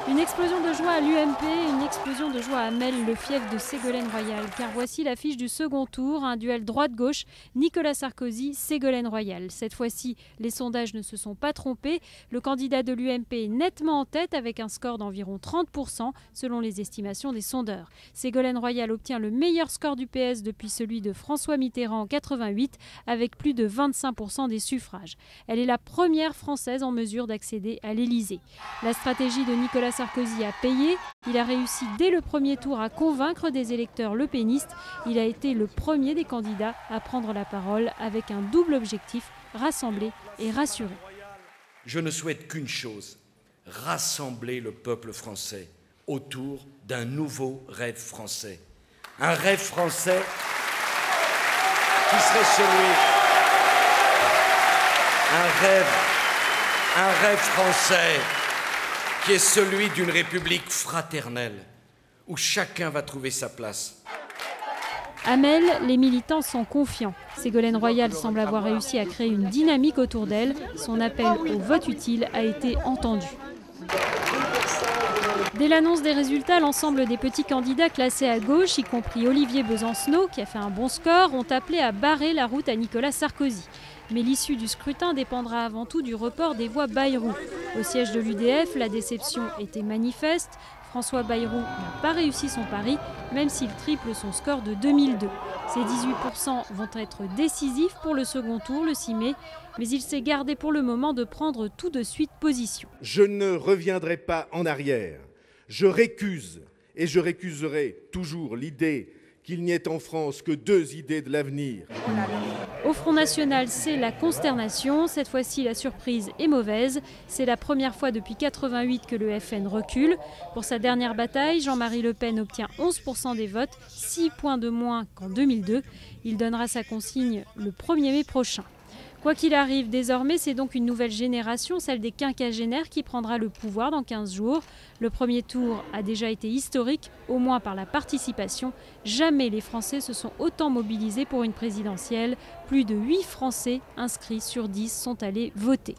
Une explosion de joie à l'UMP, une explosion de joie à Melle, le fief de Ségolène Royal. Car voici l'affiche du second tour, un duel droite-gauche, Nicolas Sarkozy, Ségolène Royal. Cette fois-ci, les sondages ne se sont pas trompés. Le candidat de l'UMP est nettement en tête avec un score d'environ 30% selon les estimations des sondeurs. Ségolène Royal obtient le meilleur score du PS depuis celui de François Mitterrand en 88 avec plus de 25% des suffrages. Elle est la première Française en mesure d'accéder à l'Élysée. La stratégie de Nicolas Sarkozy a payé. Il a réussi dès le premier tour à convaincre des électeurs lepénistes. Il a été le premier des candidats à prendre la parole avec un double objectif, rassembler et rassurer. Je ne souhaite qu'une chose, rassembler le peuple français autour d'un nouveau rêve français. Un rêve français qui serait celui... Un rêve français qui est celui d'une république fraternelle, où chacun va trouver sa place. À Melle, les militants sont confiants. Ségolène Royal semble avoir réussi à créer une dynamique autour d'elle. Son appel au vote utile a été entendu. Dès l'annonce des résultats, l'ensemble des petits candidats classés à gauche, y compris Olivier Besancenot, qui a fait un bon score, ont appelé à barrer la route à Nicolas Sarkozy. Mais l'issue du scrutin dépendra avant tout du report des voix Bayrou. Au siège de l'UDF, la déception était manifeste. François Bayrou n'a pas réussi son pari, même s'il triple son score de 2002. Ces 18% vont être décisifs pour le second tour, le 6 mai, mais il s'est gardé pour le moment de prendre tout de suite position. Je ne reviendrai pas en arrière. Je récuse, et je récuserai toujours l'idée qu'il n'y ait en France que deux idées de l'avenir. Au Front National, c'est la consternation. Cette fois-ci, la surprise est mauvaise. C'est la première fois depuis 88 que le FN recule. Pour sa dernière bataille, Jean-Marie Le Pen obtient 11% des votes, 6 points de moins qu'en 2002. Il donnera sa consigne le 1er mai prochain. Quoi qu'il arrive, désormais, c'est donc une nouvelle génération, celle des quinquagénaires, qui prendra le pouvoir dans 15 jours. Le premier tour a déjà été historique, au moins par la participation. Jamais les Français se sont autant mobilisés pour une présidentielle. Plus de 8 Français inscrits sur 10 sont allés voter.